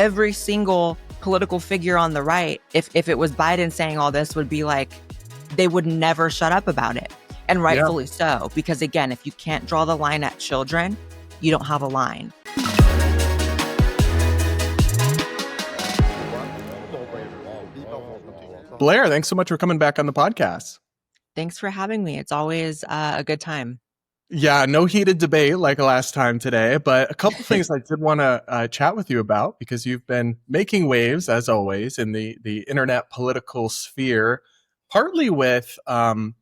every single political figure on the right, if it was Biden saying all this, would be like, they would never shut up about it. And rightfully so, because again, if you can't draw the line at children, you don't have a line. Blaire, thanks so much for coming back on the podcast. Thanks for having me. It's always a good time. Yeah, no heated debate like last time today, but a couple things I did want to chat with you about, because you've been making waves, as always, in the internet political sphere, partly with some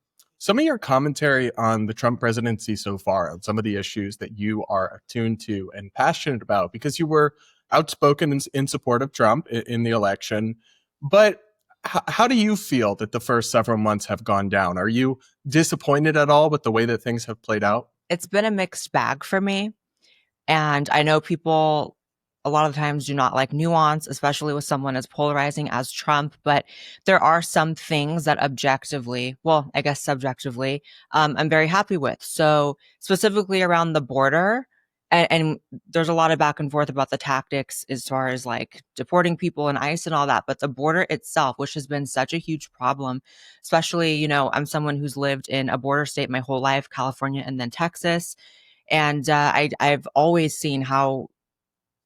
of your commentary on the Trump presidency so far, on some of the issues that you are attuned to and passionate about, because you were outspoken in support of Trump in the election. But how do you feel that the first several months have gone down? Are you disappointed at all with the way that things have played out? It's been a mixed bag for me. And I know people a lot of times do not like nuance, especially with someone as polarizing as Trump. But there are some things that objectively, well, I guess subjectively, I'm very happy with. So specifically around the border, and there's a lot of back and forth about the tactics as far as like deporting people and ICE and all that. But the border itself, which has been such a huge problem, especially, you know, I'm someone who's lived in a border state my whole life, California and then Texas. And I've always seen how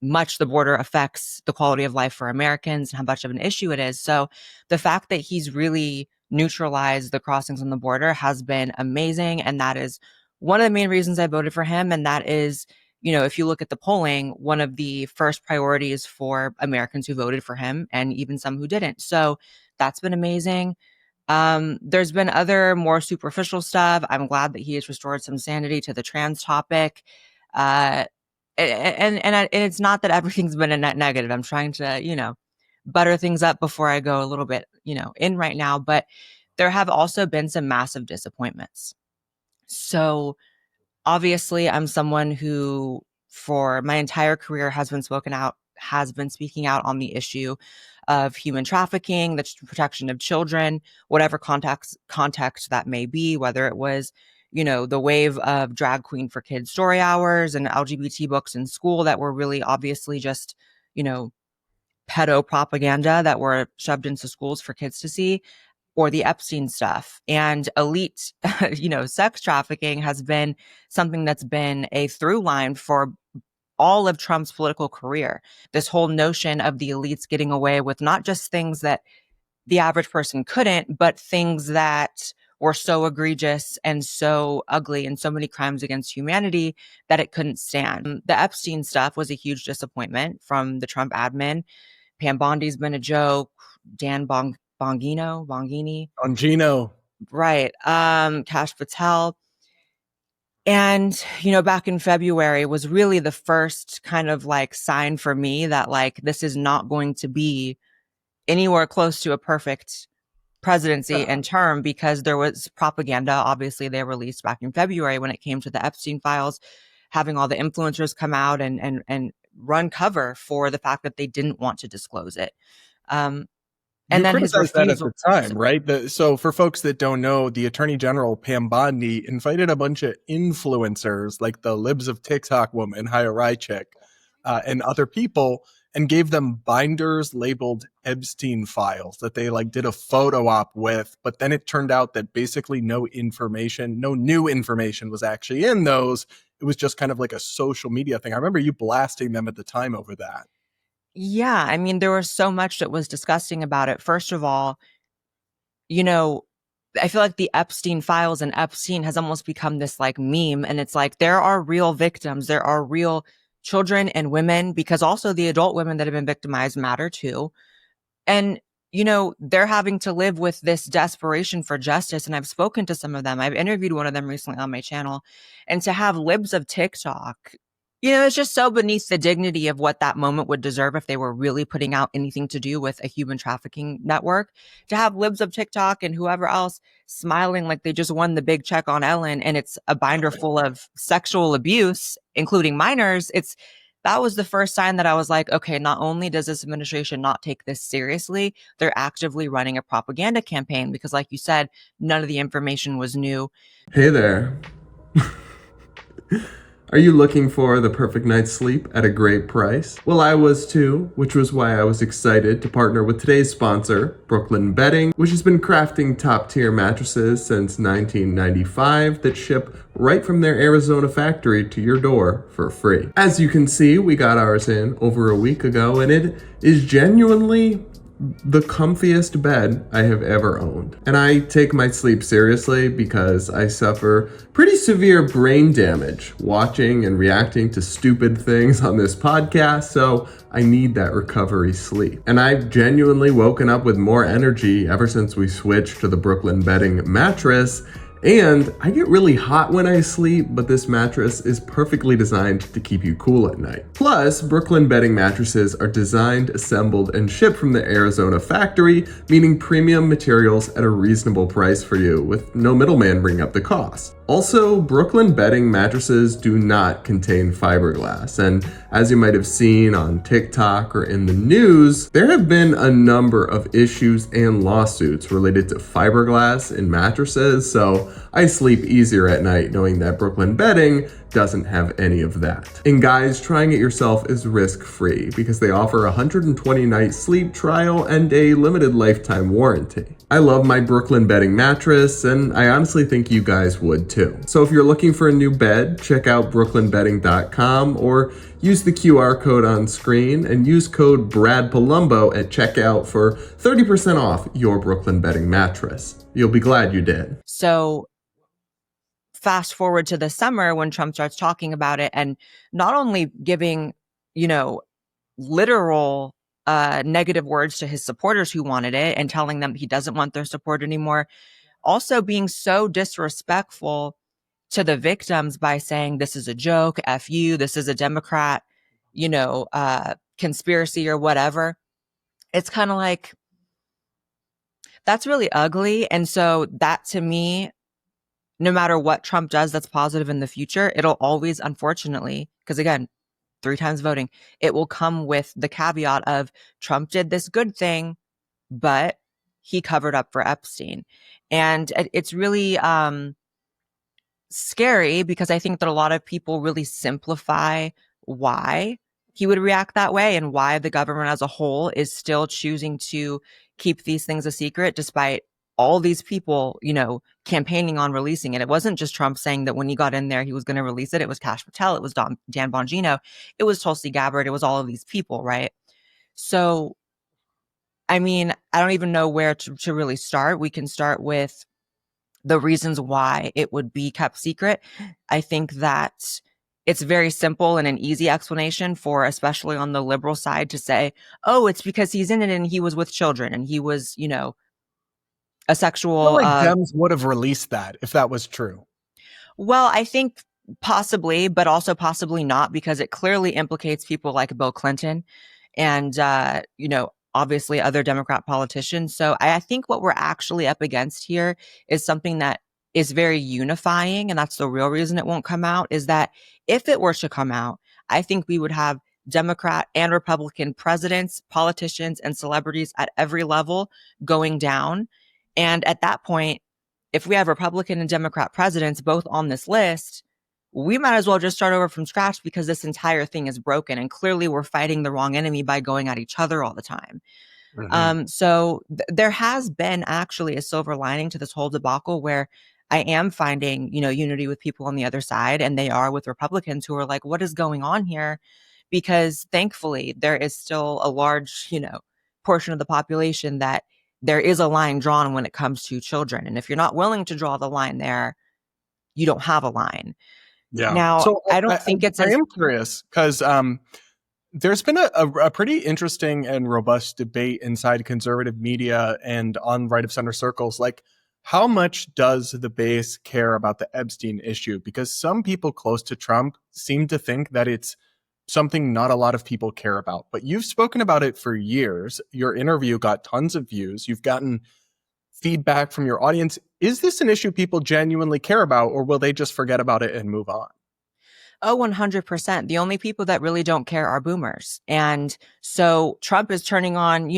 much the border affects the quality of life for Americans and how much of an issue it is. So the fact that he's really neutralized the crossings on the border has been amazing. And that is one of the main reasons I voted for him. And that is, you know, if you look at the polling, one of the first priorities for Americans who voted for him, and even some who didn't. So that's been amazing. There's been other more superficial stuff. I'm glad that he has restored some sanity to the trans topic. And it's not that everything's been a net negative. I'm trying to, you know, butter things up before I go a little bit, you know, in right now. But there have also been some massive disappointments. So obviously, I'm someone who, for my entire career, has been speaking out on the issue of human trafficking, the protection of children, whatever context that may be, whether it was, you know, the wave of drag queen for kids story hours and LGBT books in school that were really obviously just, you know, pedo propaganda that were shoved into schools for kids to see, or the Epstein stuff. And elite, you know, sex trafficking has been something that's been a through line for all of Trump's political career. This whole notion of the elites getting away with not just things that the average person couldn't, but things that were so egregious and so ugly and so many crimes against humanity that it couldn't stand. The Epstein stuff was a huge disappointment from the Trump admin. Pam Bondi's been a joke. Dan Bongino. Right. Kash Patel. And, you know, back in February was really the first kind of like sign for me that like, this is not going to be anywhere close to a perfect presidency and term, because there was propaganda. Obviously, they released back in February when it came to the Epstein Files, having all the influencers come out and run cover for the fact that they didn't want to disclose it. And then his refusal, that at the time, right? So for folks that don't know, the Attorney General, Pam Bondi, invited a bunch of influencers like the Libs of TikTok woman, Haya Rychik, and other people, and gave them binders labeled Epstein Files that they like did a photo op with. But then it turned out that basically no new information was actually in those. It was just kind of like a social media thing. I remember you blasting them at the time over that. Yeah, I mean, there was so much that was disgusting about it. First of all, you know, I feel like the Epstein Files and Epstein has almost become this like meme. And it's like, there are real victims. There are real children and women, because also the adult women that have been victimized matter too. And, you know, they're having to live with this desperation for justice. And I've spoken to some of them. I've interviewed one of them recently on my channel. And to have Libs of TikTok, you know, it's just so beneath the dignity of what that moment would deserve if they were really putting out anything to do with a human trafficking network. To have Libs of TikTok and whoever else smiling like they just won the big check on Ellen, and it's a binder full of sexual abuse, including minors. That was the first sign that I was like, okay, not only does this administration not take this seriously, they're actively running a propaganda campaign, because like you said, none of the information was new. Hey there. Are you looking for the perfect night's sleep at a great price? Well, I was too, which was why I was excited to partner with today's sponsor, Brooklyn Bedding, which has been crafting top-tier mattresses since 1995 that ship right from their Arizona factory to your door for free. As you can see, we got ours in over a week ago, and it is genuinely the comfiest bed I have ever owned. And I take my sleep seriously because I suffer pretty severe brain damage watching and reacting to stupid things on this podcast, so I need that recovery sleep. And I've genuinely woken up with more energy ever since we switched to the Brooklyn Bedding mattress. And I get really hot when I sleep, but this mattress is perfectly designed to keep you cool at night. Plus, Brooklyn Bedding mattresses are designed, assembled, and shipped from the Arizona factory, meaning premium materials at a reasonable price for you, with no middleman bringing up the cost. Also, Brooklyn Bedding mattresses do not contain fiberglass, and as you might have seen on TikTok or in the news, there have been a number of issues and lawsuits related to fiberglass in mattresses, so I sleep easier at night knowing that Brooklyn Bedding doesn't have any of that. And guys, trying it yourself is risk-free because they offer a 120-night sleep trial and a limited lifetime warranty. I love my Brooklyn Bedding mattress, and I honestly think you guys would too. So if you're looking for a new bed, check out brooklynbedding.com or use the QR code on screen and use code BRADPolumbo at checkout for 30% off your Brooklyn Bedding mattress. You'll be glad you did. So fast forward to the summer when Trump starts talking about it and not only giving, literal negative words to his supporters who wanted it and telling them he doesn't want their support anymore, also being so disrespectful to the victims by saying this is a joke, F you, this is a Democrat, conspiracy or whatever. It's kind of like, that's really ugly. And so that to me, no matter what Trump does that's positive in the future, it'll always, unfortunately, because again, 3 times voting, it will come with the caveat of Trump did this good thing, but he covered up for Epstein. And it's really scary because I think that a lot of people really simplify why he would react that way and why the government as a whole is still choosing to keep these things a secret despite all these people, campaigning on releasing it. It wasn't just Trump saying that when he got in there, he was going to release it. It was Kash Patel. It was Dan Bongino. It was Tulsi Gabbard. It was all of these people, right? So, I mean, I don't even know where to really start. We can start with the reasons why it would be kept secret. I think that it's very simple and an easy explanation for, especially on the liberal side, to say, oh, it's because he's in it and he was with children and he was, a I feel sexual, like Dems would have released that if that was true. well, I think possibly, but also possibly not, because it clearly implicates people like Bill Clinton and, obviously other Democrat politicians. So I think what we're actually up against here is something that is very unifying. And that's the real reason it won't come out, is that if it were to come out, I think we would have Democrat and Republican presidents, politicians, and celebrities at every level going down. And at that point, if we have Republican and Democrat presidents both on this list, we might as well just start over from scratch because this entire thing is broken. And clearly we're fighting the wrong enemy by going at each other all the time. So there has been actually a silver lining to this whole debacle where I am finding, unity with people on the other side, and they are with Republicans who are like, what is going on here? Because thankfully there is still a large, portion of the population that there is a line drawn when it comes to children. And if you're not willing to draw the line there, you don't have a line. Yeah. Now, So I don't think it's I as am curious because there's been a pretty interesting and robust debate inside conservative media and on right of center circles. Like, how much does the base care about the Epstein issue? Because some people close to Trump seem to think that it's something not a lot of people care about. But you've spoken about it for years. Your interview got tons of views. You've gotten feedback from your audience. Is this an issue people genuinely care about, or will they just forget about it and move on? Oh, 100%. The only people that really don't care are boomers. And so Trump is turning on,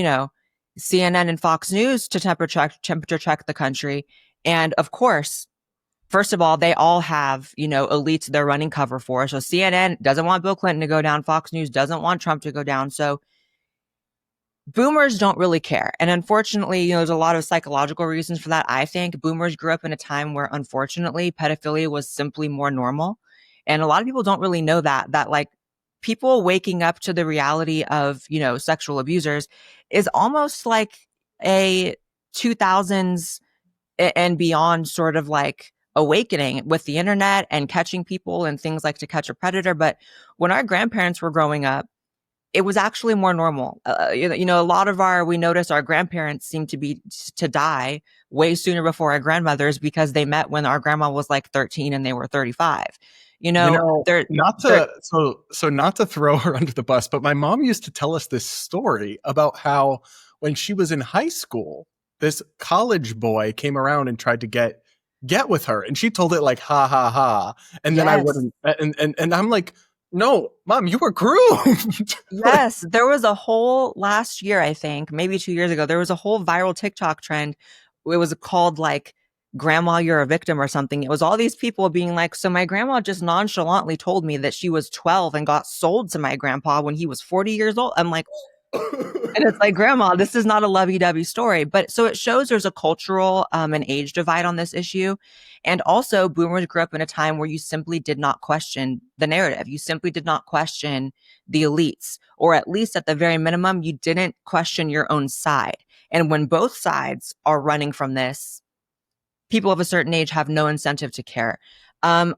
CNN and Fox News to temperature check the country. And of course, First of all, they all have, elites they're running cover for. So CNN doesn't want Bill Clinton to go down. Fox News doesn't want Trump to go down. So boomers don't really care. And unfortunately, there's a lot of psychological reasons for that. I think boomers grew up in a time where, unfortunately, pedophilia was simply more normal. And a lot of people don't really know that like people waking up to the reality of, sexual abusers is almost like a 2000s and beyond sort of like awakening with the internet and catching people and things like To Catch a Predator. But when our grandparents were growing up, it was actually more normal. A lot of we notice our grandparents seem to die way sooner before our grandmothers because they met when our grandma was like 13 and they were 35. They're, Not they're, to not to throw her under the bus, but my mom used to tell us this story about how when she was in high school, this college boy came around and tried to get with her, and she told it like ha ha ha, and then I yes. wouldn't, and I'm like, no, mom, you were groomed. Like, Yes, there was a whole last year, I think, maybe 2 years ago, there was a whole viral TikTok trend. It was called like Grandma, You're a Victim or something. It was all these people being like, so my grandma just nonchalantly told me that she was 12 and got sold to my grandpa when he was 40 years old. I'm like, and it's like, Grandma, this is not a lovey-dovey story. But so it shows there's a cultural and age divide on this issue. And also, boomers grew up in a time where you simply did not question the narrative. You simply did not question the elites, or at least at the very minimum, you didn't question your own side. And when both sides are running from this, people of a certain age have no incentive to care.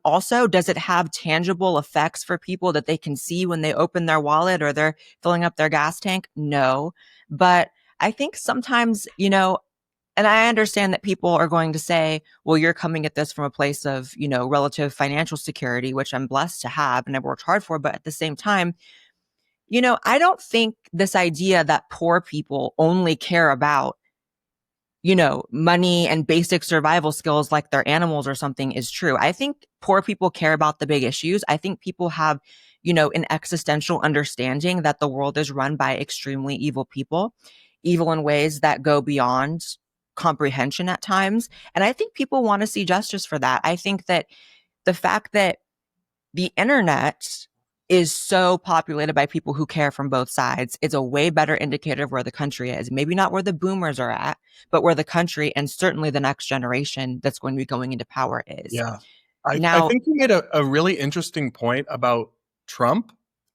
Also, does it have tangible effects for people that they can see when they open their wallet or they're filling up their gas tank? No. But I think sometimes, and I understand that people are going to say, well, you're coming at this from a place of, relative financial security, which I'm blessed to have and I've worked hard for. But at the same time, I don't think this idea that poor people only care about money and basic survival skills like they're animals or something is true. I think poor people care about the big issues. I think people have, an existential understanding that the world is run by extremely evil people, evil in ways that go beyond comprehension at times. And I think people want to see justice for that. I think that the fact that the internet is so populated by people who care from both sides. It's a way better indicator of where the country is. Maybe not where the boomers are at, but where the country and certainly the next generation that's going to be going into power is. yeah, I Now, think you made a really interesting point about Trump.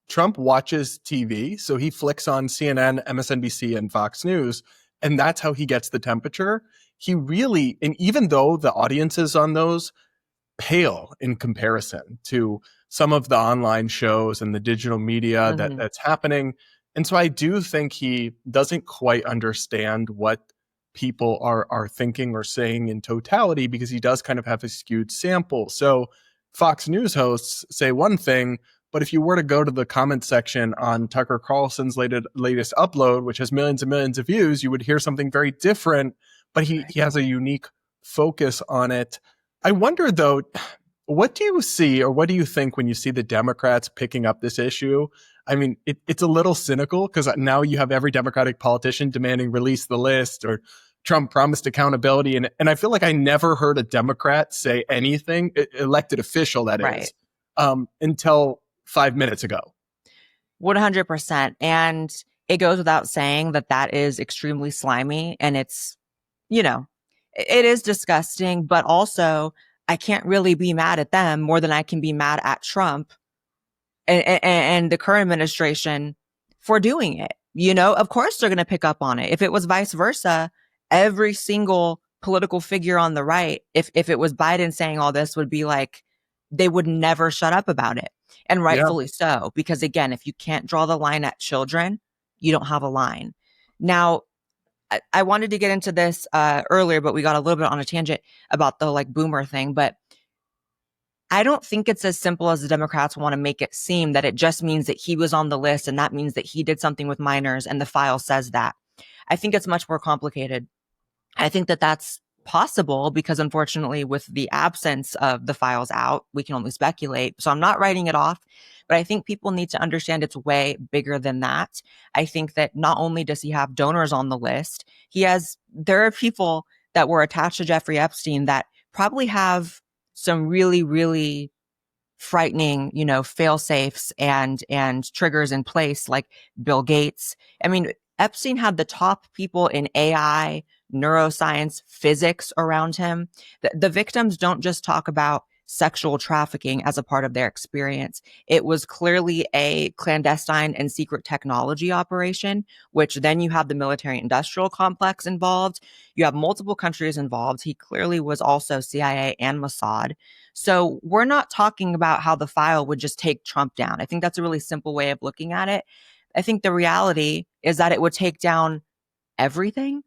Trump watches TV, so he flicks on CNN, MSNBC, and Fox News, and that's how he gets the temperature. He really, and even though the audiences on those pale in comparison to some of the online shows and the digital media mhm, that's happening. And so I do think he doesn't quite understand what people are thinking or saying in totality, because he does kind of have a skewed sample. So Fox News hosts say one thing, but if you were to go to the comment section on Tucker Carlson's latest upload, which has millions and millions of views, you would hear something very different, but he has a unique focus on it. I wonder, though, what do you see or what do you think when you see the Democrats picking up this issue? I mean, it's a little cynical because now you have every Democratic politician demanding release the list, or Trump promised accountability. And I feel like I never heard a Democrat say anything, elected official that right. is, until 5 minutes ago. 100%. And it goes without saying that that is extremely slimy and it's, you know, it is disgusting, but also I can't really be mad at them more than I can be mad at Trump and the current administration for doing it. Of course they're going to pick up on it. If it was vice versa, every single political figure on the right, if it was Biden saying all this, would be like, they would never shut up about it. And Yeah. rightfully so, because again, if you can't draw the line at children, you don't have a line. Now, I wanted to get into this earlier, but we got a little bit on a tangent about the like boomer thing. But I don't think it's as simple as the Democrats want to make it seem, that it just means that he was on the list and that means that he did something with minors and the file says that. I think it's much more complicated. I think that that's possible because unfortunately with the absence of the files out, we can only speculate. So I'm not writing it off, but I think people need to understand it's way bigger than that. I think that not only does he have donors on the list, there are people that were attached to Jeffrey Epstein that probably have some really, really frightening, fail safes and triggers in place, like Bill Gates. I mean, Epstein had the top people in AI, neuroscience, physics around him. The victims don't just talk about sexual trafficking as a part of their experience. It was clearly a clandestine and secret technology operation, which then you have the military industrial complex involved. You have multiple countries involved. He clearly was also CIA and Mossad. So we're not talking about how the file would just take Trump down. I think that's a really simple way of looking at it. I think the reality is that it would take down everything.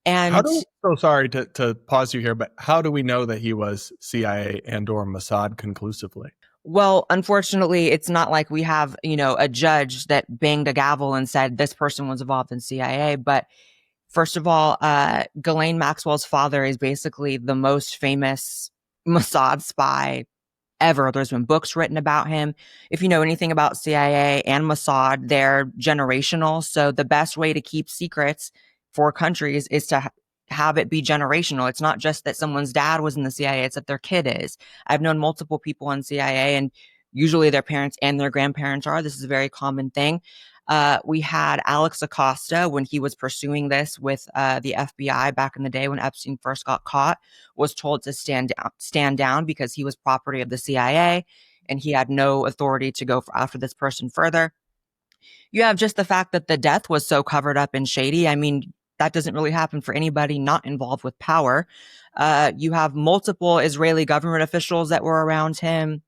How And do so sorry to pause you here, but how do we know that he was CIA and or Mossad conclusively? well, unfortunately, it's not like we have, a judge that banged a gavel and said this person was involved in CIA. But first of all, Ghislaine Maxwell's father is basically the most famous Mossad spy ever. There's been books written about him. If you know anything about CIA and Mossad, they're generational. So the best way to keep secrets for countries is to have it be generational. It's not just that someone's dad was in the CIA, it's that their kid is. I've known multiple people in CIA, and usually their parents and their grandparents are. This is a very common thing. We had Alex Acosta when he was pursuing this with the FBI back in the day when Epstein first got caught, was told to stand down because he was property of the CIA and he had no authority to go after this person further. You have just the fact that the death was so covered up and shady. I mean, that doesn't really happen for anybody not involved with power. You have multiple Israeli government officials that were around him.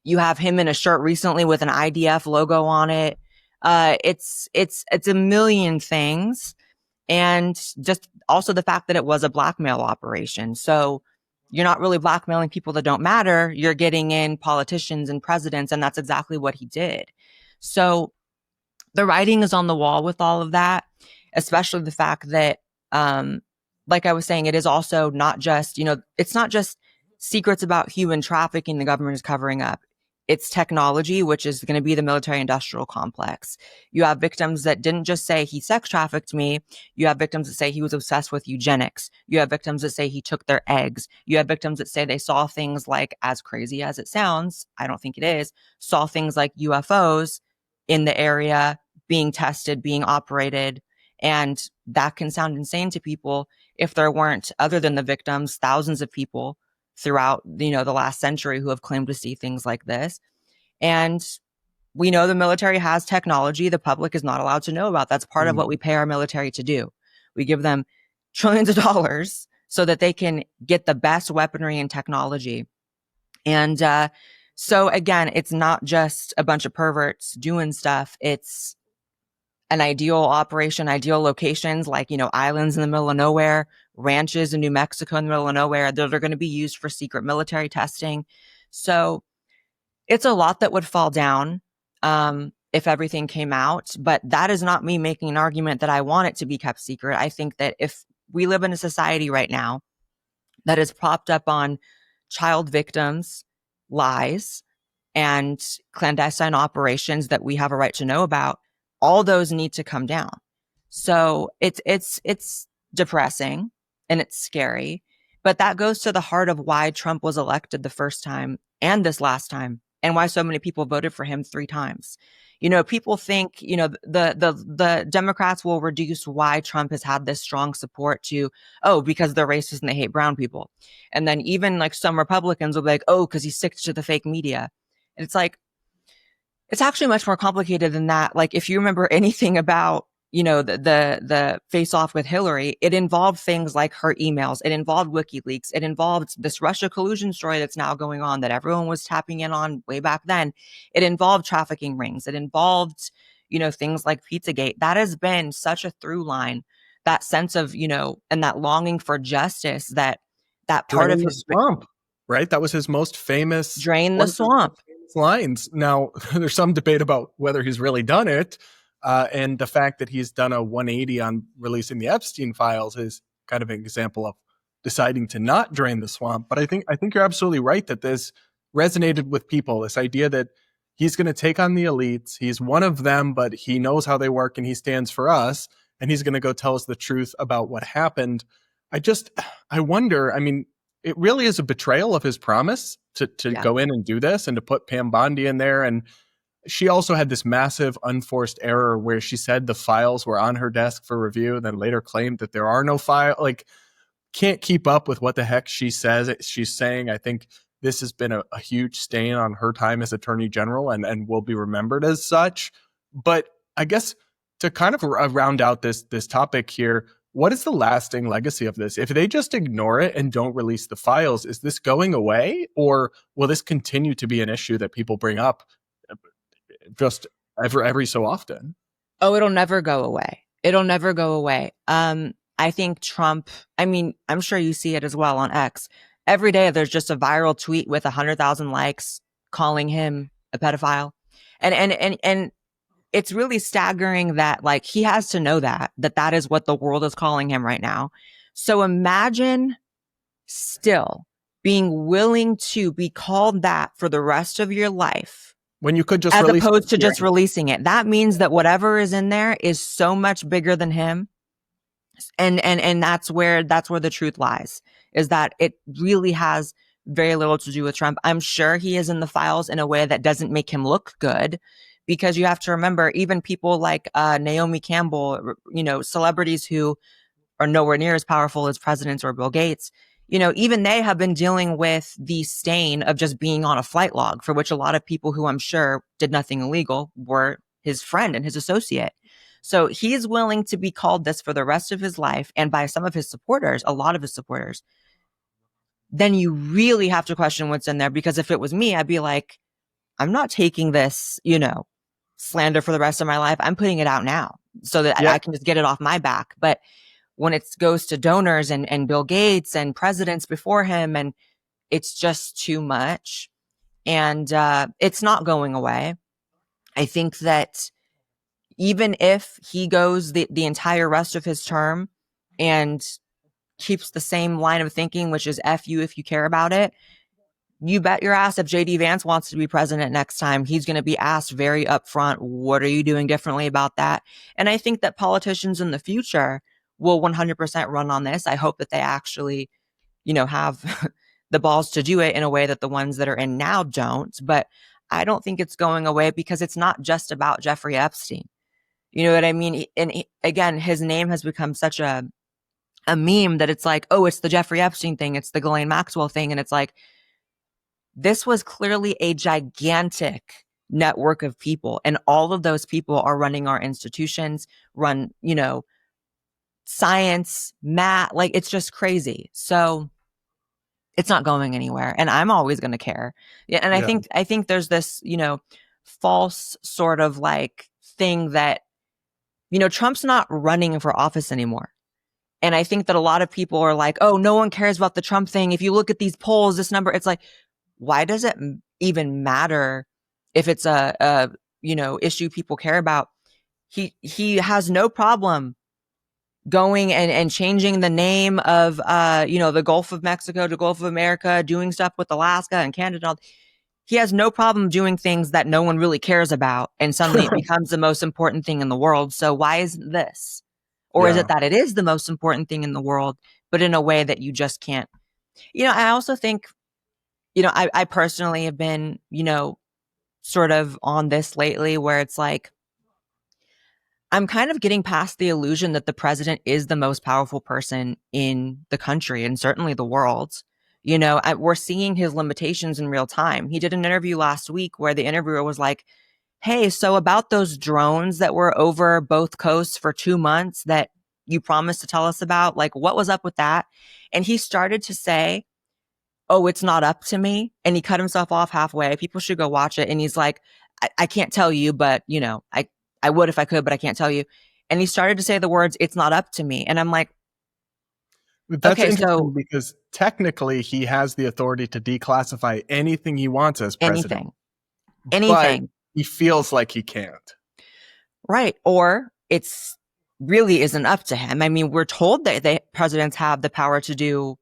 You have him in a shirt recently with an IDF logo on it. It's a million things, and just also the fact that it was a blackmail operation. So you're not really blackmailing people that don't matter. You're getting in politicians and presidents, and that's exactly what he did. So the writing is on the wall with all of that, especially the fact that, like I was saying, it is also not just, it's not just secrets about human trafficking the government is covering up. It's technology, which is going to be the military industrial complex. You have victims that didn't just say he sex trafficked me. You have victims that say he was obsessed with eugenics. You have victims that say he took their eggs. You have victims that say they saw things like, as crazy as it sounds, I don't think it is, saw things like UFOs in the area being tested, being operated. And that can sound insane to people if there weren't, other than the victims, thousands of people throughout, the last century who have claimed to see things like this. And we know the military has technology the public is not allowed to know about. That's part of what we pay our military to do. We give them trillions of dollars so that they can get the best weaponry and technology. And so again, it's not just a bunch of perverts doing stuff. It's an ideal operation, ideal locations like, islands in the middle of nowhere, ranches in New Mexico in the middle of nowhere that are going to be used for secret military testing. So it's a lot that would fall down if everything came out. But that is not me making an argument that I want it to be kept secret. I think that if we live in a society right now that is propped up on child victims, lies, and clandestine operations that we have a right to know about, all those need to come down. So it's depressing and it's scary, but that goes to the heart of why Trump was elected the first time and this last time, and why so many people voted for him 3 times. People think, the Democrats will reduce why Trump has had this strong support to, oh, because they're racist and they hate brown people. And then even like some Republicans will be like, oh, because he sticks to the fake media. And it's like, it's actually much more complicated than that. Like, if you remember anything about, the face off with Hillary, it involved things like her emails. It involved WikiLeaks. It involved this Russia collusion story that's now going on that everyone was tapping in on way back then. It involved trafficking rings. It involved, things like Pizzagate. That has been such a through line, that sense of, and that longing for justice, that part of Drain the his swamp, right? That was his most famous, drain the one of his swamp. most famous lines. Now, there's some debate about whether he's really done it. And the fact that he's done a 180 on releasing the Epstein Files is kind of an example of deciding to not drain the swamp. But I think you're absolutely right that this resonated with people. This idea that he's going to take on the elites. He's one of them, but he knows how they work and he stands for us. And he's going to go tell us the truth about what happened. I wonder, I mean, it really is a betrayal of his promise to Yeah. go in and do this and to put Pam Bondi in there. And she also had this massive unforced error where she said the files were on her desk for review, then later claimed that there are no file. Like, can't keep up with what the heck she says she's saying. I think this has been a huge stain on her time as attorney general, and will be remembered as such. But I guess to kind of round out this topic here, what is the lasting legacy of this? If they just ignore it and don't release the files, is this going away, or will this continue to be an issue that people bring up just every so often? Oh, it'll never go away. It'll never go away. I think Trump, I mean, I'm sure you see it as well on X. Every day there's just a viral tweet with 100,000 likes calling him a pedophile. And it's really staggering that like he has to know that is what the world is calling him right now. So imagine still being willing to be called that for the rest of your life When you could just as release opposed to it. just releasing it. That means that whatever is in there is so much bigger than him. And that's where the truth lies, is that it really has very little to do with Trump. I'm sure he is in the files in a way that doesn't make him look good, because you have to remember, even people like Naomi Campbell, celebrities who are nowhere near as powerful as presidents or Bill Gates, even they have been dealing with the stain of just being on a flight log, for which a lot of people who I'm sure did nothing illegal were his friend and his associate. So he's willing to be called this for the rest of his life, and by some of his supporters, a lot of his supporters. Then you really have to question what's in there, because if it was me, I'd be like, I'm not taking this, slander for the rest of my life. I'm putting it out now so that Yeah. I can just get it off my back. But when it goes to donors and Bill Gates and presidents before him, and it's just too much. And it's not going away. I think that even if he goes the entire rest of his term and keeps the same line of thinking, which is F you if you care about it, you bet your ass if JD Vance wants to be president next time, he's going to be asked very upfront, what are you doing differently about that? And I think that politicians in the future will 100% run on this. I hope that they actually, have the balls to do it in a way that the ones that are in now don't. But I don't think it's going away, because it's not just about Jeffrey Epstein. You know what I mean? And again, his name has become such a meme that it's like, oh, it's the Jeffrey Epstein thing. It's the Ghislaine Maxwell thing. And it's like, this was clearly a gigantic network of people. And all of those people are running our institutions, run, science, math. Like, it's just crazy. So it's not going anywhere. And I'm always going to care. Yeah. And Yeah. I think there's this, false sort of like thing that, Trump's not running for office anymore. And I think that a lot of people are like, oh, no one cares about the Trump thing. If you look at these polls, this number, it's like, why does it even matter if it's a issue people care about? He has no problem going and changing the name of, the Gulf of Mexico to Gulf of America, doing stuff with Alaska and Canada. He has no problem doing things that no one really cares about, and suddenly it becomes the most important thing in the world. So why isn't this? Or is Yeah. it that it is the most important thing in the world, but in a way that you just can't? I also think, I personally have been, sort of on this lately, where it's like, I'm kind of getting past the illusion that the president is the most powerful person in the country and certainly the world. We're seeing his limitations in real time. He did an interview last week where the interviewer was like, hey, so about those drones that were over both coasts for 2 months that you promised to tell us about, like, what was up with that? And he started to say, oh, it's not up to me. And he cut himself off halfway. People should go watch it. And he's like, I can't tell you, but I would if I could, but I can't tell you. And he started to say the words, it's not up to me. And I'm like, That's okay, interesting, so because technically he has the authority to declassify anything he wants as president, but anything. he feels like he can't. Right. Or it's really isn't up to him. I mean, we're told that presidents have the power to do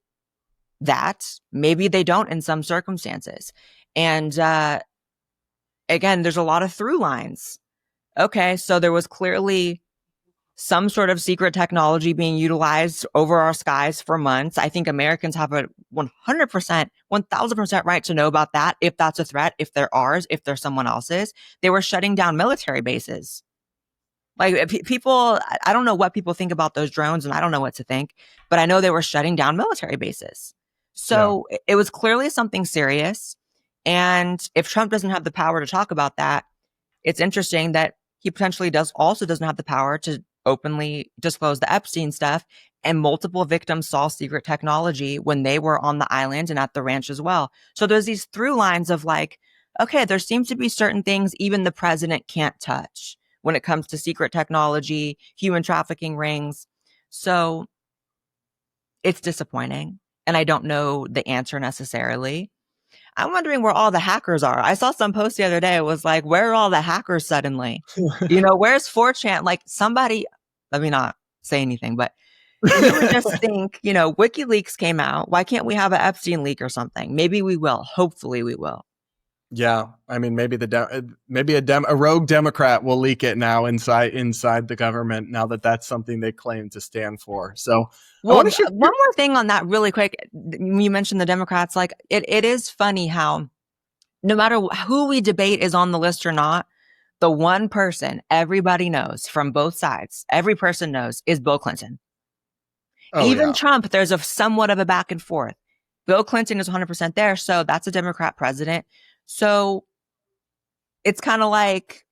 that. Maybe they don't in some circumstances. And again, there's a lot of through lines. Okay, so there was clearly some sort of secret technology being utilized over our skies for months. I think Americans have a 100%, 1000% right to know about that. If that's a threat, if they're ours, if they're someone else's. They were shutting down military bases. Like people, I don't know what people think about those drones, and I don't know what to think, but I know they were shutting down military bases. Yeah. So it was clearly something serious. And if Trump doesn't have the power to talk about that, it's interesting that he potentially doesn't have the power to openly disclose the Epstein stuff. And multiple victims saw secret technology when they were on the island and at the ranch as well. So there's these through lines of like, okay, there seems to be certain things even the president can't touch when it comes to secret technology, human trafficking rings. So it's disappointing. And I don't know the answer necessarily. I'm wondering where all the hackers are. I saw some post the other day. It was like, where are all the hackers suddenly? Where's 4chan? Like somebody, let me not say anything, but you would just think, WikiLeaks came out. Why can't we have an Epstein leak or something? Maybe we will. Hopefully we will. Yeah, I mean, maybe a rogue Democrat will leak it now inside the government. Now that's something they claim to stand for. So I Well, want to shift. one more thing on that really quick. You mentioned the Democrats. Like it is funny how no matter who we debate is on the list or not, the one person everybody knows from both sides, every person knows is Bill Clinton. Oh Even yeah, Trump, there's a somewhat of a back and forth. Bill Clinton is 100% there. So that's a Democrat president. So it's kind of like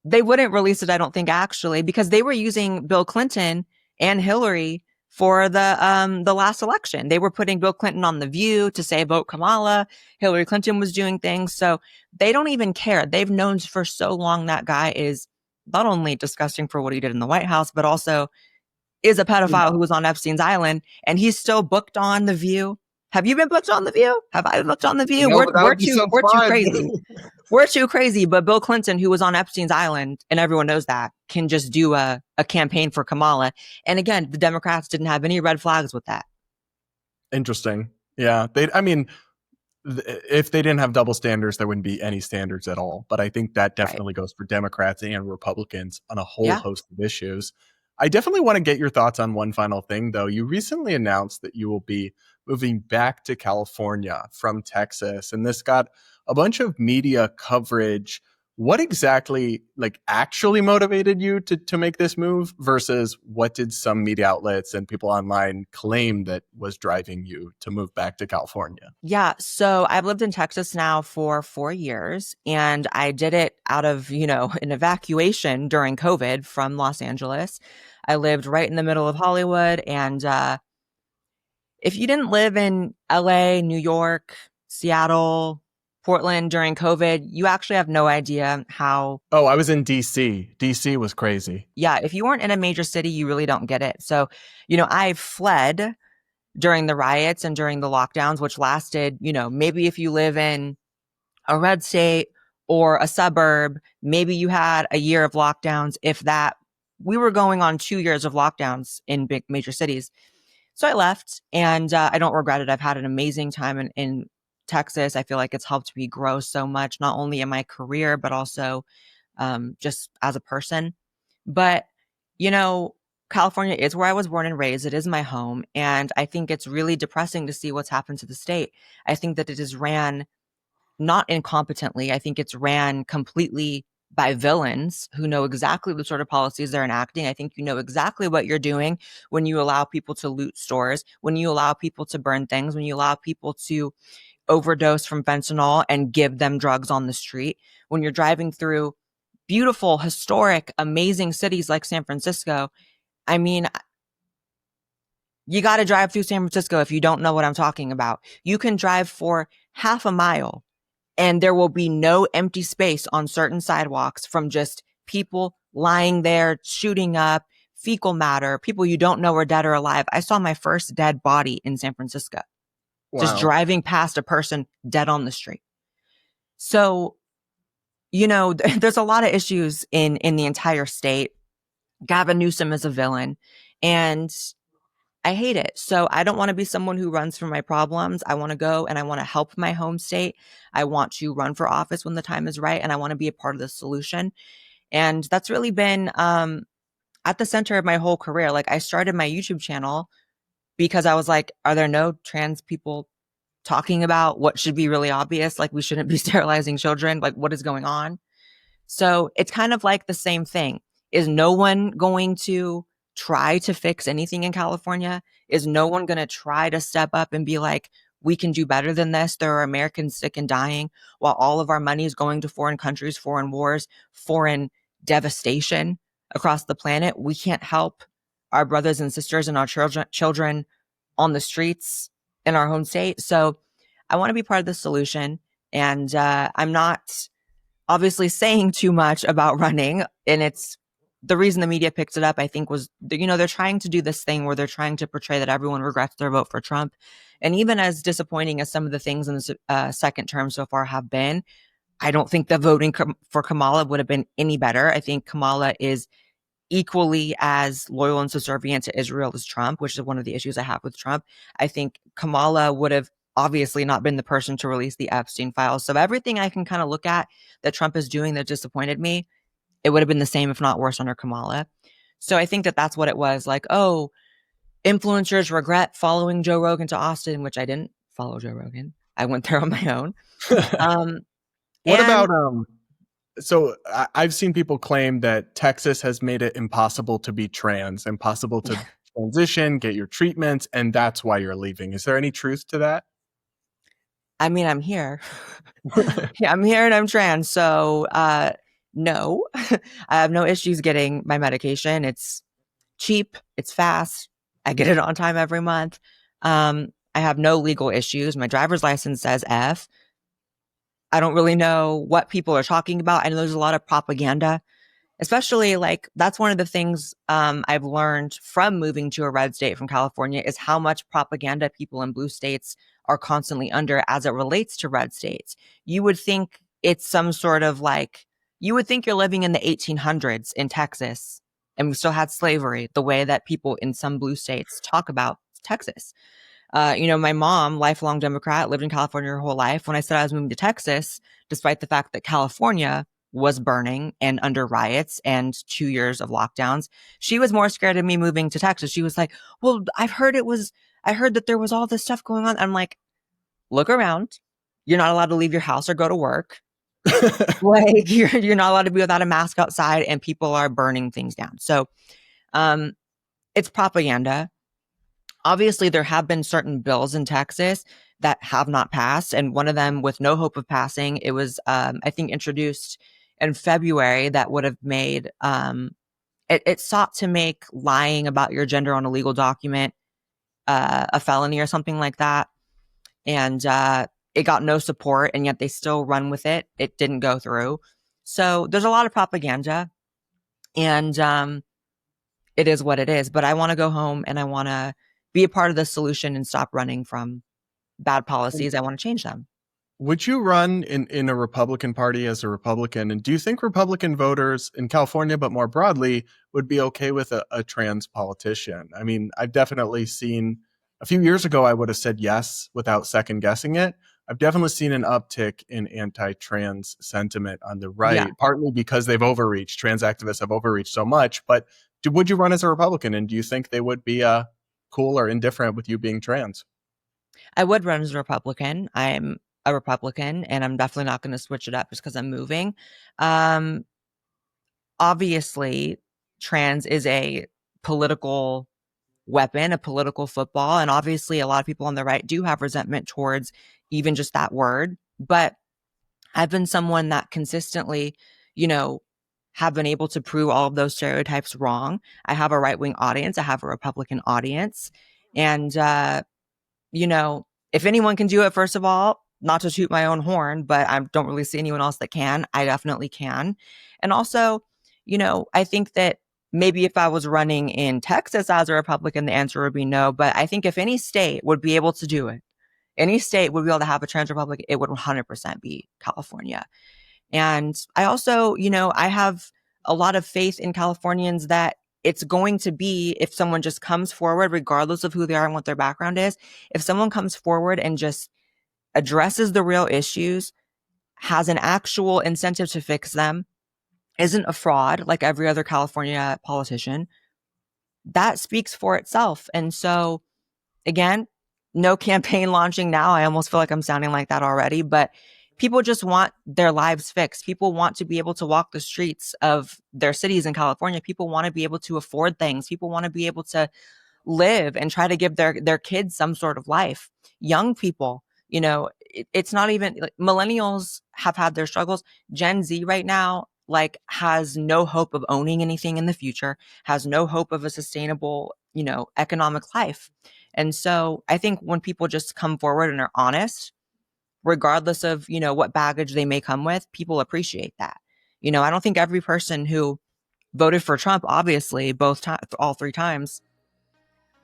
they wouldn't release it, I don't think, actually, because they were using Bill Clinton and Hillary for the last election. They were putting Bill Clinton on The View to say vote Kamala. Hillary Clinton was doing things. So they don't even care. They've known for so long that guy is not only disgusting for what he did in the White House, but also is a pedophile who was on Epstein's island, and he's still booked on The View. Have you been booked on The View? Have I been booked on The View? no, but that would be so We're too fun. crazy. We're too crazy. But Bill Clinton, who was on Epstein's island, and everyone knows that, can just do a campaign for Kamala. And again, the Democrats didn't have any red flags with that. Interesting. Yeah, I mean, if they didn't have double standards, there wouldn't be any standards at all. But I think that Right. definitely goes for Democrats and Republicans on a whole Yeah. host of issues. I definitely want to get your thoughts on one final thing, though. You recently announced that you will be moving back to California from Texas, and this got a bunch of media coverage. What exactly, actually motivated you to make this move versus what did some media outlets and people online claim that was driving you to move back to California? Yeah. So I've lived in Texas now for 4 years, and I did it out of, an evacuation during COVID from Los Angeles. I lived right in the middle of Hollywood. And if you didn't live in LA, New York, Seattle, Portland during COVID, you actually have no idea how. Oh, I was in DC. DC was crazy. Yeah, if you weren't in a major city, you really don't get it. So, I fled during the riots and during the lockdowns, which lasted, maybe if you live in a red state or a suburb, maybe you had a year of lockdowns, if that. We were going on 2 years of lockdowns in big major cities. So I left, and I don't regret it. I've had an amazing time in Texas. I feel like it's helped me grow so much, not only in my career, but also just as a person. But, you know, California is where I was born and raised. It is my home. And I think it's really depressing to see what's happened to the state. I think that it is ran not incompetently. I think it's ran completely by villains who know exactly the sort of policies they're enacting. I think you know exactly what you're doing when you allow people to loot stores, when you allow people to burn things, when you allow people to overdose from fentanyl and give them drugs on the street, when you're driving through beautiful, historic, amazing cities like San Francisco. I mean, you got to drive through San Francisco if you don't know what I'm talking about. You can drive for half a mile and there will be no empty space on certain sidewalks from just people lying there, shooting up, fecal matter, people you don't know are dead or alive. I saw my first dead body in San Francisco, just Wow. driving past a person dead on the street. So, there's a lot of issues in the entire state. Gavin Newsom is a villain, and I hate it. So I don't want to be someone who runs from my problems. I want to go and I want to help my home state. I want to run for office when the time is right, and I want to be a part of the solution. And that's really been at the center of my whole career. Like I started my YouTube channel because I was like, are there no trans people talking about what should be really obvious? Like we shouldn't be sterilizing children. Like what is going on? So it's kind of like the same thing. Is no one going to try to fix anything in California? Is no one going to try to step up and be like, we can do better than this? There are Americans sick and dying while all of our money is going to foreign countries, foreign wars, foreign devastation across the planet. We can't help our brothers and sisters and our children on the streets in our home state. So I want to be part of the solution. And I'm not obviously saying too much about running. And it's the reason the media picked it up, I think, was, they're trying to do this thing where they're trying to portray that everyone regrets their vote for Trump. And even as disappointing as some of the things in the second term so far have been, I don't think the voting for Kamala would have been any better. I think Kamala is equally as loyal and subservient to Israel as Trump, which is one of the issues I have with Trump. I think Kamala would have obviously not been the person to release the Epstein Files. So everything I can kind of look at that Trump is doing that disappointed me, it would have been the same, if not worse, under Kamala. So I think that that's what it was. Like, oh, influencers regret following Joe Rogan to Austin, which I didn't follow Joe Rogan. I went there on my own. Um, What and about so I've seen people claim that Texas has made it impossible to be trans, impossible to transition, get your treatments, and that's why you're leaving. Is there any truth to that? I mean, I'm here. Yeah, I'm here and I'm trans. So, no, I have no issues getting my medication. It's cheap, it's fast. I get it on time every month. I have no legal issues. My driver's license says F. I don't really know what people are talking about. I know there's a lot of propaganda, especially like that's one of the things I've learned from moving to a red state from California is how much propaganda people in blue states are constantly under as it relates to red states. You would think it's some sort of like, you would think you're living in the 1800s in Texas and we still had slavery the way that people in some blue states talk about Texas. My mom, lifelong Democrat, lived in California her whole life. When I said I was moving to Texas, despite the fact that California was burning and under riots and 2 years of lockdowns, she was more scared of me moving to Texas. She was like, well, I heard that there was all this stuff going on. I'm like, look around. You're not allowed to leave your house or go to work. Like you're not allowed to be without a mask outside and people are burning things down. So, um, it's propaganda. Obviously, there have been certain bills in Texas that have not passed, and one of them with no hope of passing. It was, I think, introduced in February that would have made it sought to make lying about your gender on a legal document a felony or something like that, and it got no support, and yet they still run with it. It didn't go through, so there's a lot of propaganda, and it is what it is. But I want to go home and I want to be a part of the solution and stop running from bad policies. I want to change them. Would you run in a Republican Party as a Republican? And do you think Republican voters in California, but more broadly, would be okay with a trans politician? I mean, I've definitely seen a few years ago, I would have said yes without second guessing it. I've definitely seen an uptick in anti-trans sentiment on the Yeah, right, partly because they've overreached. Trans activists have overreached so much. But would you run as a Republican? And do you think they would be cool or indifferent with you being trans? I would run as a Republican. I'm a Republican and I'm definitely not going to switch it up just because I'm moving. Um, Obviously, trans is a political weapon, a political football. And obviously, a lot of people on the right do have resentment towards even just that word. But I've been someone that consistently, you know, have been able to prove all of those stereotypes wrong. I have a right wing audience, I have a Republican audience. And, if anyone can do it, first of all, not to toot my own horn, but I don't really see anyone else that can. I definitely can. And also, I think that maybe if I was running in Texas as a Republican, the answer would be no. But I think if any state would be able to do it, any state would be able to have a trans republic, it would 100% be California. And I also, I have a lot of faith in Californians that it's going to be, if someone just comes forward, regardless of who they are and what their background is, if someone comes forward and just addresses the real issues, has an actual incentive to fix them, isn't a fraud like every other California politician, that speaks for itself. And so, again, no campaign launching now. I almost feel like I'm sounding like that already, but people just want their lives fixed. People want to be able to walk the streets of their cities in California. People want to be able to afford things. People want to be able to live and try to give their kids some sort of life. Young people, it's not even like millennials have had their struggles. Gen Z right now like has no hope of owning anything in the future, has no hope of a sustainable, economic life. And so I think when people just come forward and are honest, regardless of, what baggage they may come with, people appreciate that. I don't think every person who voted for Trump, obviously, all three times,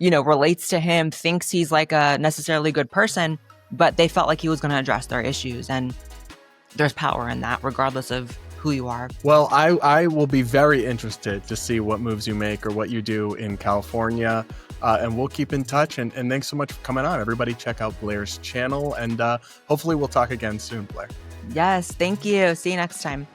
relates to him, thinks he's like a necessarily good person, but they felt like he was going to address their issues. And there's power in that, regardless of who you are. Well, I will be very interested to see what moves you make or what you do in California. And we'll keep in touch. And thanks so much for coming on. Everybody check out Blaire's channel. And hopefully we'll talk again soon, Blaire. Yes, thank you. See you next time.